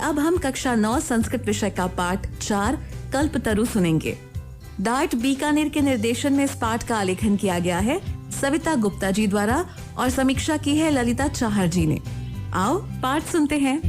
अब हम कक्षा 9 संस्कृत विषय का पाठ 4 कल्पतरु सुनेंगे। डार्ट बीकानेर के निर्देशन में इस पाठ का आलेखन किया गया है सविता गुप्ता जी द्वारा और समीक्षा की है ललिता चाहर जी ने। आओ पाठ सुनते हैं।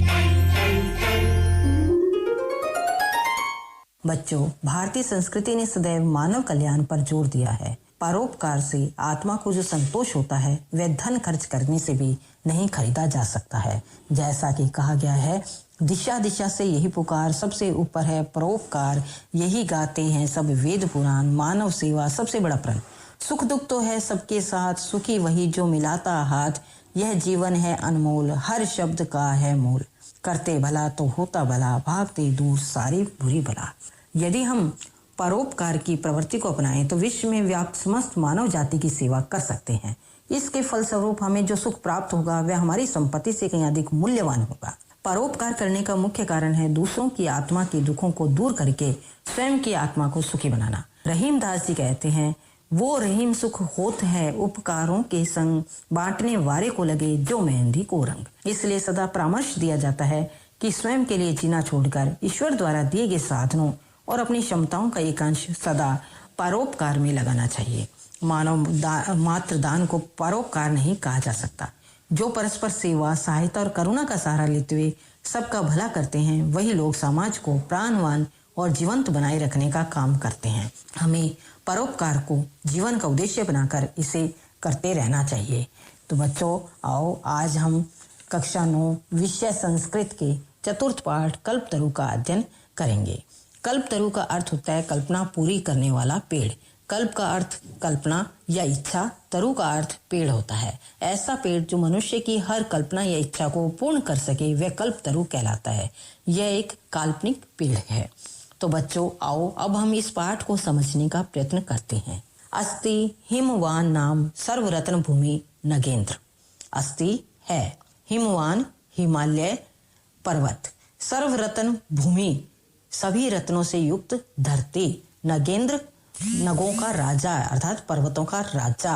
बच्चों, भारतीय संस्कृति ने सदैव मानव कल्याण पर जोर दिया है। परोपकार से आत्मा को जो संतोष होता है वह धन खर्च करने से भी नहीं खरीदा जा सकता है। जैसा कि कहा गया है, दिशा दिशा से यही पुकार, सबसे ऊपर है परोपकार, यही गाते हैं सब वेद पुराण, मानव सेवा सबसे बड़ा प्रण। सुख दुख तो है सबके साथ, सुखी वही जो मिलाता हाथ, यह जीवन है अनमोल, हर शब्द का है मोल। करते भला तो होता भला, भागते दूर सारी बुरी भला। यदि हम परोपकार की प्रवृत्ति को अपनाएं तो विश्व में व्याप्त समस्त मानव जाति की सेवा कर सकते हैं। इसके फलस्वरूप हमें जो सुख प्राप्त होगा वह हमारी संपत्ति से कहीं अधिक मूल्यवान होगा। परोपकार करने का मुख्य कारण है दूसरों की आत्मा के दुखों को दूर करके स्वयं की आत्मा को सुखी बनाना। रहीम दास जी कहते हैं, वो रहीम सुख होत है उपकारों के संग, बांटने वारे को लगे जो मेहंदी को रंग। इसलिए सदा परामर्श दिया जाता है कि स्वयं के लिए जीना छोड़कर ईश्वर द्वारा दिए गए साधनों और अपनी क्षमताओं का एक अंश सदा परोपकार में लगाना चाहिए। मात्र दान को परोपकार नहीं कहा जा सकता। जो परस्पर सेवा, सहायता और करुणा का सहारा लेते हुए सबका भला करते हैं, वही लोग समाज को प्राणवान और जीवंत बनाए रखने का काम करते हैं। हमें परोपकार को जीवन का उद्देश्य बनाकर इसे करते रहना चाहिए। तो बच्चों, आओ आज हम कक्षा 9 विषय संस्कृत के चतुर्थ पाठ कल्पतरु का अध्ययन करेंगे। कल्पतरु का अर्थ होता है कल्पना पूरी करने वाला पेड़। कल्प का अर्थ कल्पना या इच्छा, तरु का अर्थ पेड़ होता है। ऐसा पेड़ जो मनुष्य की हर कल्पना या इच्छा को पूर्ण कर सके वह कल्पतरु कहलाता है। यह एक काल्पनिक पेड़ है। तो बच्चों, आओ अब हम इस पाठ को समझने का प्रयत्न करते हैं। अस्ति हिमवान नाम सर्वरत्न भूमि नगेंद्र। अस्ति है हिमवान, हिमालय पर्वत, सर्वरत्न भूमि सभी रत्नों से युक्त धरती, नगेंद्र नगों का राजा अर्थात पर्वतों का राजा।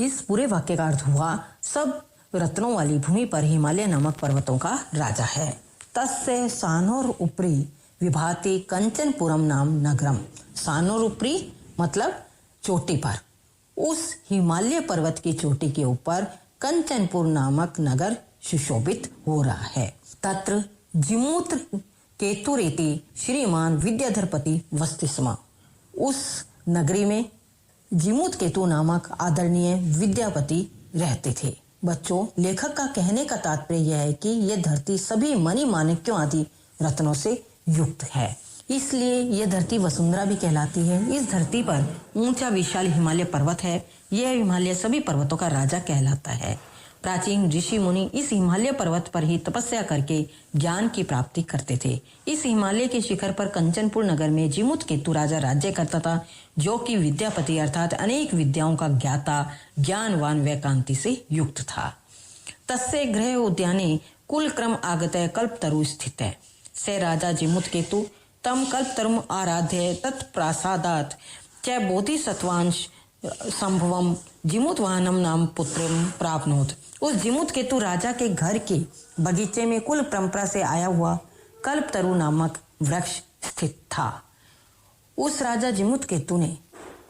इस पूरे वाक्य का अर्थ हुआ सब रत्नों वाली भूमि पर हिमालय नामक पर्वतों का राजा है। तस्य सानोर उपरी विभाति कंचनपुरम नाम नगरम। सानोर उपरी मतलब चोटी पर। उस हिमालय पर्वत की चोटी के ऊपर कंचनपुर नामक नगर सुशोभित हो रहा है। तत्र जिमूत्र केतुरेति श्रीमान विद्याधरपति वसति स्म। उस नगरी में जिमूत केतु नामक आदरणीय विद्यापति रहते थे। बच्चों, लेखक का कहने का तात्पर्य यह है कि यह धरती सभी मणि माणिक्यों आदि रत्नों से युक्त है, इसलिए यह धरती वसुंधरा भी कहलाती है। इस धरती पर ऊंचा विशाल हिमालय पर्वत है। यह हिमालय सभी पर्वतों का राजा कहलाता है। प्राचीन ऋषि मुनि इस हिमालय पर्वत पर ही तपस्या करके ज्ञान की प्राप्ति करते थे। इस हिमालय के शिखर पर कंचनपुर नगर में जिमुत केतु राजा राज्य करता था, जो कि विद्यापति अर्थात अनेक विद्याओं का ज्ञाता, ज्ञानवान व कांति से युक्त था। तस्य गृह उद्याने कुल क्रम आगतय कल्पतरु स्थित है। से राजा जिमुत केतु तम कल्पतरुम आराध्य तत्प्रासादात च बोधिसत्वांश संभवम जिमुतवाहनम नाम पुत्रम प्राप्नोत। उस जिमुत केतु राजा के घर के बगीचे में कुल परंपरा से आया हुआ कल्पतरु नामक वृक्ष स्थित था। उस राजा जिमुत केतु ने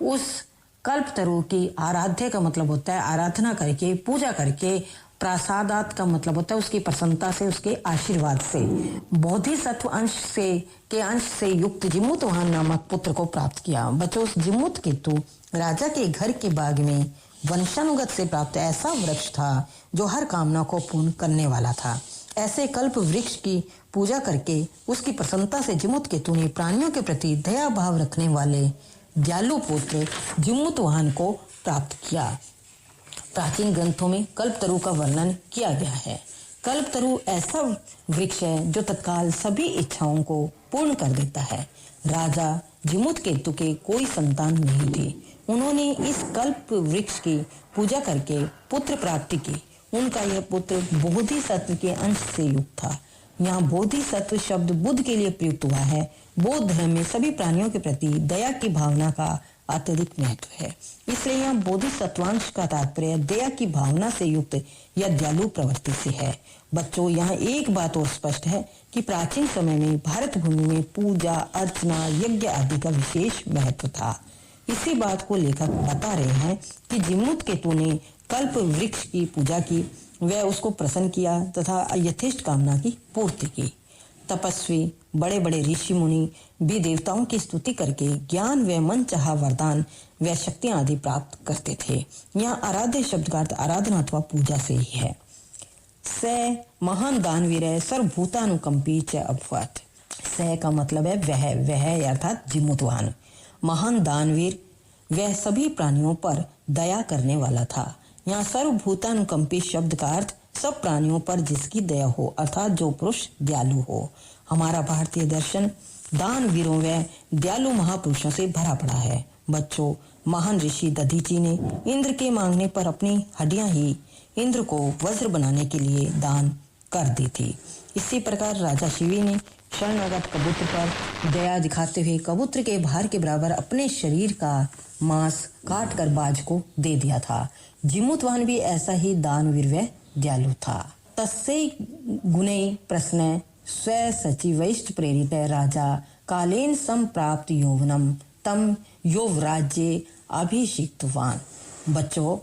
उस कल्पतरु की आराध्य का मतलब होता है आराधना करके, पूजा करके, प्रासादात का मतलब होता है उसकी प्रसन्नता से, उसके आशीर्वाद से, बोधिसत्व अंश से युक्त जिमुतवाहन नामक पुत्र को प्राप्त किया। बच्चों, उस जिमुत केतु राजा के घर के बाग में वंशानुगत से प्राप्त ऐसा वृक्ष था जो हर कामना को पूर्ण करने वाला था। ऐसे कल्प वृक्ष की पूजा करके उसकी प्रसन्नता से जिमुत केतु ने प्राणियों के प्रति दया भाव रखने वाले दयालु पुत्र जिमुतवाहन को प्राप्त किया। प्राचीन ग्रंथों में कल्पतरु का वर्णन किया गया है। कल्पतरु ऐसा वृक्ष है जो तत्काल सभी इच्छाओं को पूर्ण कर देता है। राजा जिमुत केतु के कोई संतान नहीं थी। उन्होंने इस कल्प वृक्ष की पूजा करके पुत्र प्राप्ति की। उनका यह पुत्र बोधिसत्व के अंश से युक्त था। यहाँ बोधिसत्व शब्द बुद्ध के लिए प्रयुक्त हुआ है। बौद्ध धर्म में सभी प्राणियों के प्रति दया की भावना का अत्यधिक महत्व है। इसलिए यहाँ बोधिसत्वांश का तात्पर्य दया की भावना से युक्त या दयालु प्रवृत्ति से है। बच्चों, यहाँ एक बात और स्पष्ट है कि प्राचीन समय में भारत भूमि में पूजा अर्चना यज्ञ आदि का विशेष महत्व था। इसी बात को लेखक बता रहे हैं कि जिमुत केतु ने कल्प वृक्ष की पूजा की, वह उसको प्रसन्न किया तथा यथेष्ट कामना की पूर्ति की। तपस्वी बड़े बड़े ऋषि मुनि भी देवताओं की स्तुति करके ज्ञान व मन चाहा वरदान व शक्तियां आदि प्राप्त करते थे। यहाँ आराध्य शब्द का अर्थ आराधना अथवा पूजा से ही है। स महान दानवीर सर्वभूतानुकंपी च अभवत्। स का मतलब है वह अर्थात जिमुतवान। महान दानवीर वह सभी प्राणियों पर दया करने वाला था। यहाँ सर्वभूतानुकंपी शब्द का अर्थ सब प्राणियों पर जिसकी दया हो, अर्थात जो पुरुष दयालु हो। हमारा भारतीय दर्शन दानवीरों व दयालु महापुरुषों से भरा पड़ा है। बच्चों, महान ऋषि दधीची ने इंद्र के मांगने पर अपनी हड्डियां ही इंद्र को वज्र बनाने के लिए दान कर दी थी। इसी प्रकार राजा शिवी ने शरणागत कबूतर पर दया दिखाते हुए कबूतर के भार के बराबर अपने शरीर का मांस काट कर बाज को दे दिया था। जिमुतवान भी ऐसा ही दानवीर व दयालु था। तस्यै गुणै प्रश्न स्व सचिवैश्च प्रेरित राजा कालेन संप्राप्त यौवनम तम यौवराज्ये अभिषिक्तवान। बच्चों,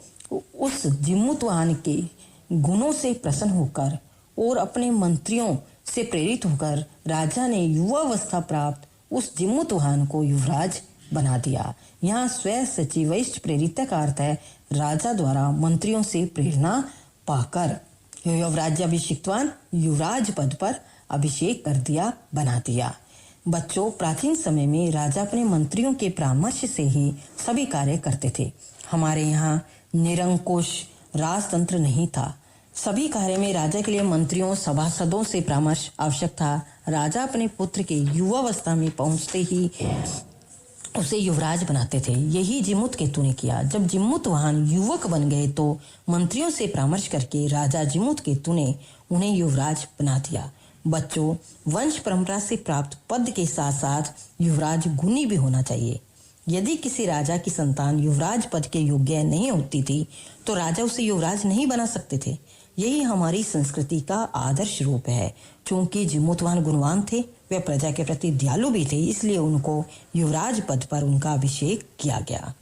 उस जिमुतवान के गुणों से प्रसन्न होकर और अपने मंत्रियों से प्रेरित होकर राजा ने युवावस्था प्राप्त उस जिमुतवान को युवराज बना दिया। यहाँ स्व सचिवैश्च प्रेरित का अर्थ है राजा द्वारा मंत्रियों से प्रेरणा पाकर यौवराज्याभिषिक्तवान युवराज पद पर अभिषेक कर दिया, बना दिया। बच्चों, प्राचीन समय में राजा अपने मंत्रियों के परामर्श से ही सभी कार्य करते थे। हमारे यहाँ निरंकुश राजतंत्र नहीं था। सभी कार्य में राजा के लिए मंत्रियों सभासदों से परामर्श आवश्यक था। राजा अपने पुत्र के युवावस्था में पहुंचते ही उसे युवराज बनाते थे। यही जिमुत केतु ने किया। जब जिमुतवान युवक बन गए तो मंत्रियों से परामर्श करके राजा जिमुत केतु ने उन्हें युवराज बना दिया। बच्चों, वंश परंपरा से प्राप्त पद के साथ साथ युवराज गुणी भी होना चाहिए। यदि किसी राजा की संतान युवराज पद के योग्य नहीं होती थी तो राजा उसे युवराज नहीं बना सकते थे। यही हमारी संस्कृति का आदर्श रूप है। चूंकि जिमुतवान गुणवान थे, वे प्रजा के प्रति दयालु भी थे, इसलिए उनको युवराज पद पर उनका अभिषेक किया गया।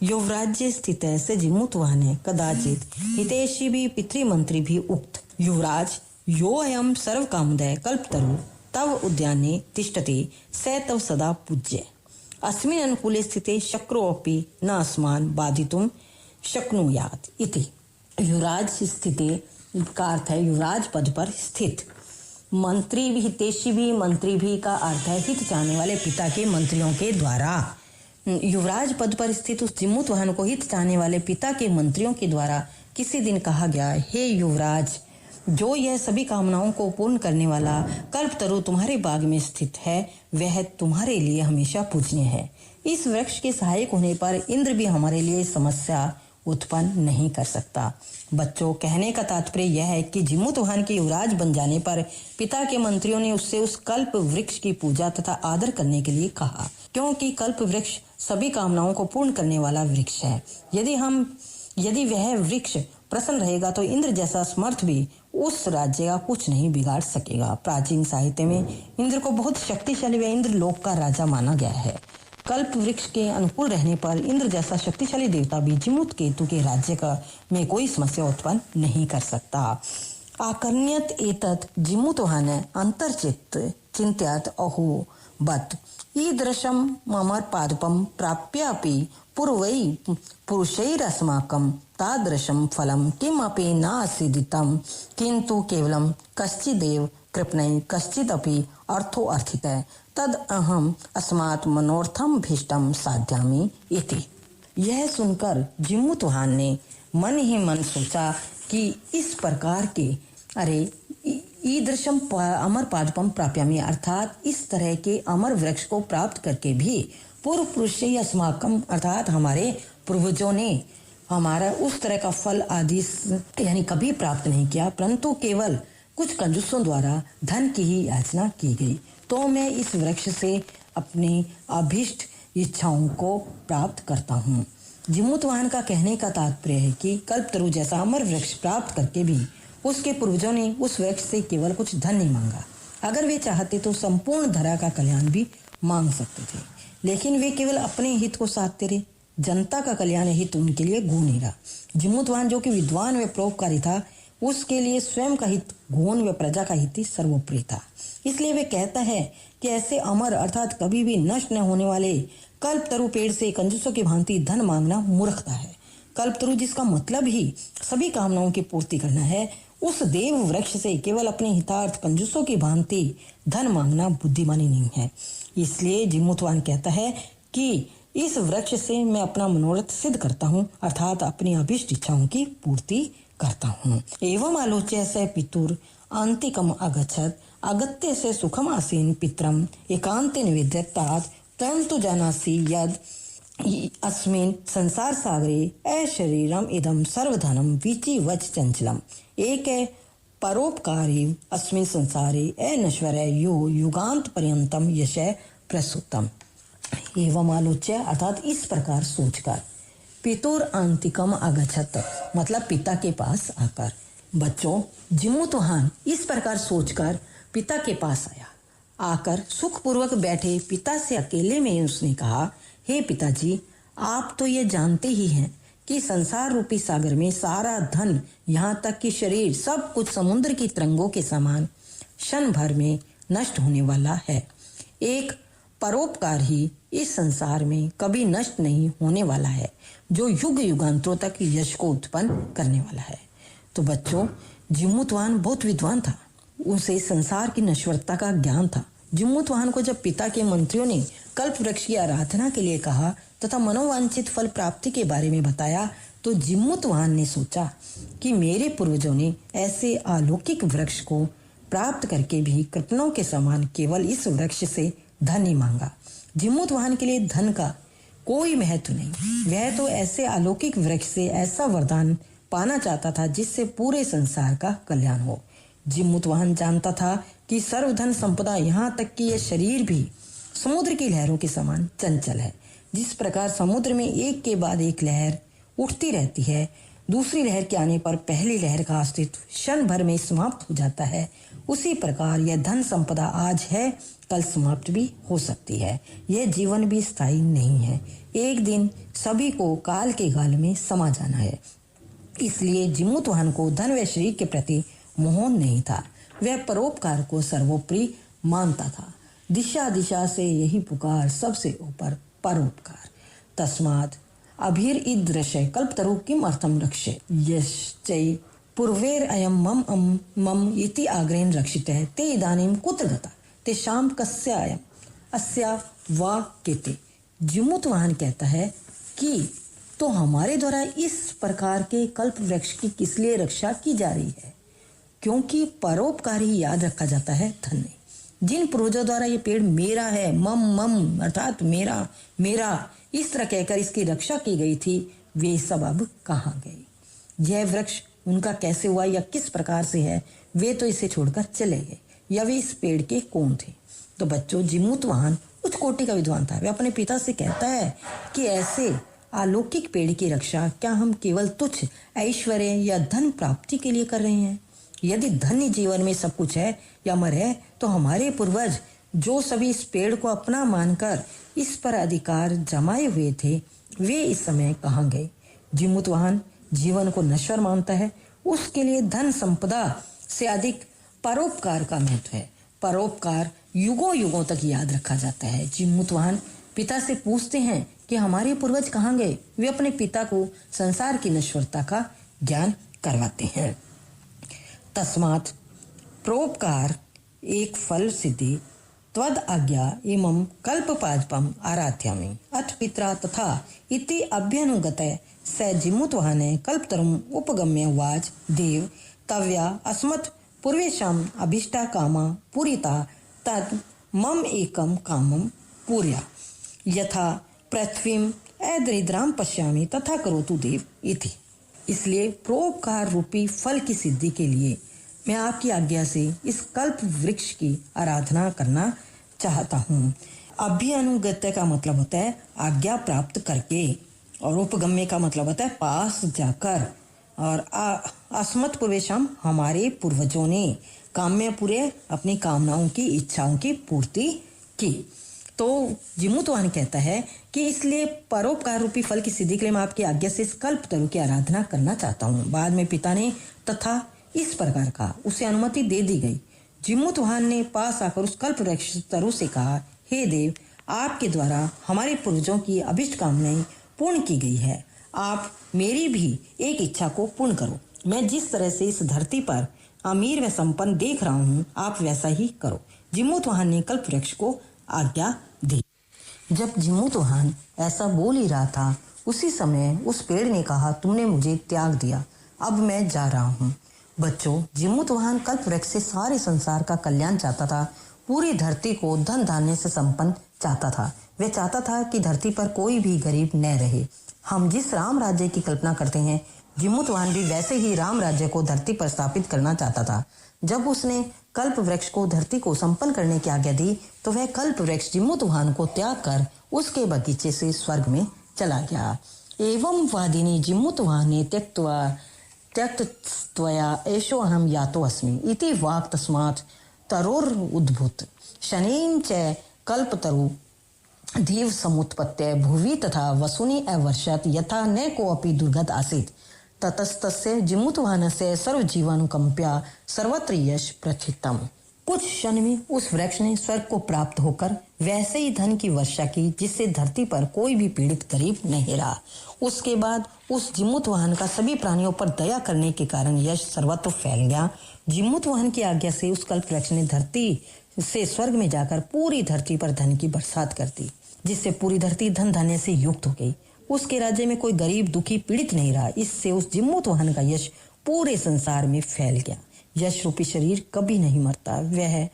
युवराज्य स्थित से जिमुतवान कदाचित हितैषी भी पितृमंत्री भी उक्त युवराज यो अयम सर्व कामदय कल्पतरु तव उद्याने तिष्ठति स तव सदा पूज्य अस्मिन् अनुकूले स्थिते शक्रोऽपि न अस्मान् बाधितुं शक्नुयात् इति। युवराज स्थिति का अर्थ है युवराज पद पर स्थित। मंत्री भी हितैषी भी, मंत्री भी का अर्थ है हित चाहने वाले पिता के मंत्रियों के द्वारा। युवराज पद पर स्थित उस जिमुतवाहन को हित चाहने वाले पिता के मंत्रियों के द्वारा किसी दिन कहा गया, हे युवराज, जो यह सभी कामनाओं को पूर्ण करने वाला कल्पतरु तुम्हारे बाग में स्थित है, वह तुम्हारे लिए हमेशा पूजनीय है। इस वृक्ष के सहायक होने पर इंद्र भी हमारे लिए समस्या उत्पन्न नहीं कर सकता। बच्चों, कहने का तात्पर्य यह है कि जिमुतवाहन के युवराज बन जाने पर पिता के मंत्रियों ने उससे उस कल्प वृक्ष की पूजा तथा आदर करने के लिए कहा, क्योंकि कल्प वृक्ष सभी कामनाओं को पूर्ण करने वाला वृक्ष है। यदि वह वृक्ष प्रसन्न रहेगा तो इंद्र जैसा समर्थ भी उस राज्य का कुछ नहीं बिगाड़ सकेगा। प्राचीन साहित्य में इंद्र को बहुत शक्तिशाली व इंद्र लोक का राजा माना गया है। कल्प वृक्ष के अनुकूल रहने पर इंद्र जैसा शक्तिशाली देवता भी जिमुत केतु के राज्य का में कोई समस्या उत्पन्न नहीं कर सकता। आकर्ण्यत एतत् जिमुतवाहन अंतर्चित्त चिंत्यात् अहो बत ईदृशं मम पादपं प्राप्यापि पूर्वै पुरुषैरस्माकं तादृशं फलं किमपि न आसीदितं किन्तु केवलं कश्चिदेव कृपणै कश्चिदपि अर्थो अर्थितः तद अहम अस्मात् मनोर्थम भीष्टम साध्यामि इति। यह सुनकर जिमुतवाहन ने मन ही मन सोचा कि इस प्रकार के ईदृशम अमर पादपम प्राप्यामि, अर्थात इस तरह के अमर वृक्ष को प्राप्त करके भी पूर्व पुरुष अस्माकम अर्थात हमारे पूर्वजों ने हमारा उस तरह का फल आदि यानी कभी प्राप्त नहीं किया, परंतु केवल कुछ कंजूसों द्वारा धन की ही याचना की गई। तो मैं इस वृक्ष से अपनी अभीष्ट इच्छाओं को प्राप्त करता हूँ। जिमुतवाहन का कहने का तात्पर्य है कि कल्पतरु जैसा अमर वृक्ष प्राप्त करके भी उसके पूर्वजों ने उस वृक्ष से केवल कुछ धन नहीं मांगा। अगर वे चाहते तो संपूर्ण धरा का कल्याण भी मांग सकते थे, लेकिन वे केवल अपने हित को साधते रहे। जनता का कल्याण हित उनके लिए गौण नहीं रहा। जिमुतवाहन जो कि विद्वान व परोपकारी था, उसके लिए स्वयं का हित गौण व प्रजा का हित ही सर्वोपरि था। इसलिए वे कहता है कि ऐसे अमर अर्थात कभी भी नष्ट न होने वाले कल्पतरु पेड़ से कंजूसों की भांति धन मांगना मूर्खता है। कल्पतरु जिसका मतलब ही सभी कामनाओं की पूर्ति करना है, उस देव वृक्ष से केवल अपने हितार्थ कंजूसों की भांति धन मांगना बुद्धिमानी नहीं है। इसलिए जिमुतवाहन कहता है कि इस वृक्ष से मैं अपना मनोरथ सिद्ध करता हूँ, अर्थात अपनी अभिष्ट इच्छाओं की पूर्ति करता हूँ। एवं आलोच्य स पितुर अंतिकम अगच्छत अगत्य से सुखम आसीन पित्रम एकांते निवेद्यतात त्वं तु जानासि यद अस्मिन् संसार सागरे अशरीरम इदम सर्वधनम विचि वच चंचलम एक परोपकारी अस्मिन् संसारे अनश्वर यो युगांत पर्यंतम यश प्रसूतम। एवं आलोच्य अर्थात इस प्रकार सोचकर, पितुर अंतिकम अगच्छत मतलब पिता के पास आकर। बच्चों, जिमुतवाहन इस प्रकार सोचकर पिता के पास आया। आकर सुखपूर्वक बैठे पिता से अकेले में उसने कहा, हे पिताजी, आप तो ये जानते ही हैं कि संसार रूपी सागर में सारा धन, यहाँ तक कि शरीर, सब कुछ समुद्र की तरंगों के समान क्षण भर में नष्ट होने वाला है। एक परोपकार ही इस संसार में कभी नष्ट नहीं होने वाला है, जो युग युगांतरों तक यश को उत्पन्न करने वाला है। तो बच्चों, जिमुतवाहन बहुत विद्वान था, उसे संसार की नश्वरता का ज्ञान था। जिमुतवाहन को जब पिता के मंत्रियों ने कल्प वृक्ष की आराधना के लिए कहा तथा मनोवांछित फल प्राप्ति के बारे में बताया, तो जिमुतवाहन ने सोचा कि मेरे पूर्वजों ने ऐसे अलौकिक वृक्ष को प्राप्त करके भी कृपणों के समान केवल इस वृक्ष से धन ही मांगा। जिमुतवाहन के लिए धन का कोई महत्व नहीं, वह तो ऐसे अलौकिक वृक्ष से ऐसा वरदान पाना चाहता था जिससे पूरे संसार का कल्याण हो। जिमुतवाहन जानता था कि सर्वधन संपदा, यहाँ तक कि यह शरीर भी समुद्र की लहरों के समान चंचल है। जिस प्रकार समुद्र में एक के बाद एक लहर उठती रहती है, दूसरी लहर के आने पर पहली लहर का अस्तित्व क्षण भर में समाप्त हो जाता है, उसी प्रकार यह धन संपदा आज है, कल समाप्त भी हो सकती है। यह जीवन भी स्थायी नहीं है, एक दिन सभी को काल के गाल में समा जाना है। इसलिए जिमुतवाहन को धन व शरीर के प्रति मोह नहीं था, वह परोपकार को सर्वोपरि मानता था। दिशा दिशा से यही पुकार, सबसे ऊपर परोपकार। तस्मात् अभिर्ईदृशे कल्पतरु किम अर्थम रक्षे यश्चै पूर्वेर अयम मम इति आग्रहेण रक्षितः ते इदानीं कुत्र गता तेषां कस्य अयम अस्या वा केते। जिमुतवाहन कहता है कि तो हमारे द्वारा इस प्रकार के कल्प वृक्ष की किस लिए रक्षा की जा रही है, क्योंकि परोपकार ही याद रखा जाता है, धन नहीं। जिन पूर्वजों द्वारा ये पेड़ मेरा है, मम अर्थात मेरा मेरा इस तरह कहकर इसकी रक्षा की गई थी, वे सब अब कहाँ गए? यह वृक्ष उनका कैसे हुआ या किस प्रकार से है, वे तो इसे छोड़कर चले गए, या वे इस पेड़ के कौन थे? तो बच्चों, जिमुतवाहन उच्च कोटि का विद्वान था। वह अपने पिता से कहता है कि ऐसे अलौकिक पेड़ की रक्षा क्या हम केवल तुच्छ ऐश्वर्य या धन प्राप्ति के लिए कर रहे हैं? यदि धन्य जीवन में सब कुछ है या अमर है, तो हमारे पूर्वज जो सभी इस पेड़ को अपना मानकर इस पर अधिकार जमाए हुए थे, वे इस समय कहाँ गए? जिमुतवाहन जीवन को नश्वर मानता है, उसके लिए धन संपदा से अधिक परोपकार का महत्व है। परोपकार युगों युगों तक याद रखा जाता है। जिमुतवाहन पिता से पूछते हैं कि हमारे पूर्वज कहाँ गए? वे अपने पिता को संसार की नश्वरता का ज्ञान करवाते हैं। तस्मात् परोपकार एक फल सिद्धि त्वद आज्ञा इमं कल्पपाजपम आराध्यामि अथ पित्रा तथा इति अभ्यनुगतः स जिमुतवाहने कल्पतरुम् उपगम्य उवाच देव तव्या अस्मत् पूर्वेषाम् अभीष्टा कामा पूरिता तत् मम एकं कामं पूर्या यथा पृथ्वीम् अदरिद्रां पश्यामि तथा करोतु देव इति। इसलिए परोपकार रूपी फल की सिद्धि के लिए मैं आपकी आज्ञा से इस कल्प वृक्ष की आराधना करना चाहता हूँ। अभ्यानुगत्य का मतलब होता है आज्ञा प्राप्त करके, और उपगम्य का मतलब होता है पास जाकर, और अस्मत् पूर्वेशम हमारे पूर्वजों ने काम्य पूरे अपनी कामनाओं की इच्छाओं की पूर्ति की। तो जिमुतवाहन कहता है कि इसलिए परोपकार रूपी फल की सिद्धि के लिए मैं आपकी आज्ञा से इस कल्पतरु की आराधना करना चाहता हूँ। बाद में पिता ने तथा इस प्रकार कहा, उसे अनुमति दे दी गई। जिमुतवाहन ने पास आकर उस कल्प वृक्ष तरु से कहा, हे देव, आपके द्वारा हमारे पूर्वजों की अभिष्ट कामनाएं पूर्ण की गई है, आप मेरी भी एक इच्छा को पूर्ण करो। मैं जिस तरह से इस धरती पर अमीर व संपन्न देख रहा हूँ, आप वैसा ही करो। जिमुतवाहन ने कल्प वृक्ष को आज्ञा दी। जब जिमुतवाहन ऐसा बोल ही रहा था, उसी समय उस पेड़ ने कहा, तुमने मुझे त्याग दिया, अब मैं जा रहा हूँ। बच्चों, जिमुतवाहन कल्प वृक्ष से सारे संसार का कल्याण चाहता था, पूरी धरती को धन धान्य से संपन्न चाहता था। वह चाहता था कि धरती पर कोई भी गरीब न रहे। हम जिस राम राज्य की कल्पना करते हैं, जिमुतवाहन भी वैसे ही राम राज्य को धरती पर स्थापित करना चाहता था। जब उसने कल्प वृक्ष को धरती को संपन्न करने की आज्ञा दी, तो वह कल्प वृक्ष जिमुतवाहन को त्याग कर उसके बगीचे से स्वर्ग में चला गया। एवं वादिनी जिमुतवाहने त्यक्त्वया एषो अहम यातो अस्मि इति वाक् तस्मात् तरोर उद्भूत शनेन च कल्पतरु दीव समुत्पत्त्य भुवि तथा वसुनि अवर्षत यथा न कोऽपि दुर्गत आसीत् ततस्तस्य जिमुतवाहनस्य सर्वजीवानुकंप्या सर्वत्र यश प्रथितम। कुछ क्षण में उस वृक्ष ने स्वर्ग को प्राप्त होकर वैसे ही धन की वर्षा की, जिससे धरती पर कोई भी पीड़ित गरीब नहीं रहा। उसके बाद उस जिमुतवाहन का सभी प्राणियों पर दया करने के कारण यश सर्वत्र फैल गया। जिमुतवाहन की आज्ञा से उस कल्प वृक्ष ने धरती से स्वर्ग में जाकर पूरी धरती पर धन की बरसात कर दी, जिससे पूरी धरती धन धान्य से युक्त हो गई। उसके राज्य में कोई गरीब दुखी पीड़ित नहीं रहा। इससे उस जिमुतवाहन का यश पूरे संसार में फैल गया। यश रूपी शरीर कभी नहीं मरता, वह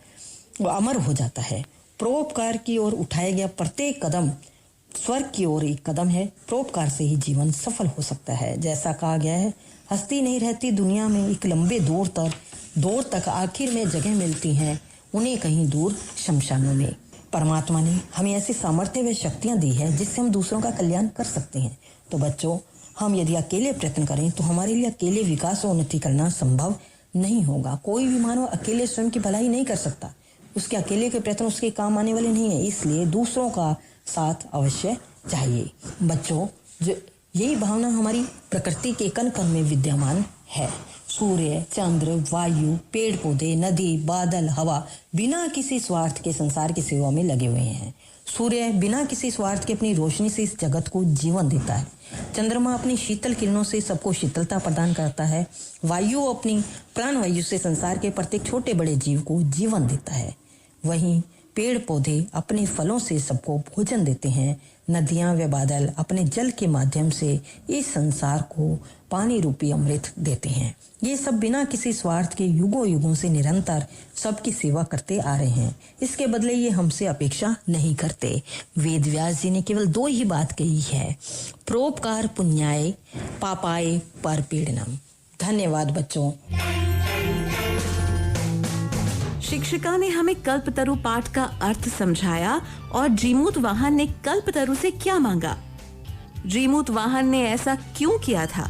अमर हो जाता है। परोपकार की ओर उठाया गया प्रत्येक कदम स्वर्ग की ओर एक कदम है। परोपकार से ही जीवन सफल हो सकता है। जैसा कहा गया है, हस्ती नहीं रहती दुनिया में, एक लंबे दौर तक आखिर में जगह मिलती है उन्हें कहीं दूर शमशानों में। परमात्मा ने हमें ऐसी सामर्थ्य व शक्तियां दी है जिससे हम दूसरों का कल्याण कर सकते हैं। तो बच्चों, हम यदि अकेले प्रयत्न करें तो हमारे लिए अकेले विकास और उन्नति करना संभव नहीं होगा। कोई भी मानव अकेले स्वयं की भलाई नहीं कर सकता। उसके अकेले के प्रयत्न उसके काम आने वाले नहीं है। इसलिए दूसरों का साथ अवश्य चाहिए। बच्चों, जो यही भावना हमारी प्रकृति के कण कण में विद्यमान है। सूर्य, चंद्र, वायु, पेड़ पौधे, नदी, बादल, हवा बिना किसी स्वार्थ के संसार की सेवा में लगे हुए हैं। सूर्य बिना किसी स्वार्थ के अपनी रोशनी से इस जगत को जीवन देता है। चंद्रमा अपनी शीतल किरणों से सबको शीतलता प्रदान करता है। वायु अपनी प्राण वायु से संसार के प्रत्येक छोटे बड़े जीव को जीवन देता है। वहीं पेड़ पौधे अपने फलों से सबको भोजन देते हैं। नदियां व बादल अपने जल के माध्यम से इस संसार को पानी रूपी अमृत देते हैं। ये सब बिना किसी स्वार्थ के युगों युगों से निरंतर सबकी सेवा करते आ रहे हैं। इसके बदले ये हमसे अपेक्षा नहीं करते। वेद व्यास जी ने केवल 2 ही बात कही है, परोपकार पुण्याय पापाय परपीड़नम। धन्यवाद बच्चों। शिक्षिका ने हमें कल्पतरु पाठ का अर्थ समझाया और जिमुतवाहन ने कल्पतरु से क्या मांगा। जिमुतवाहन ने ऐसा क्यों किया था?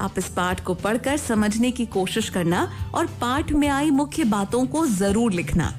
आप इस पाठ को पढ़कर समझने की कोशिश करना और पाठ में आई मुख्य बातों को जरूर लिखना।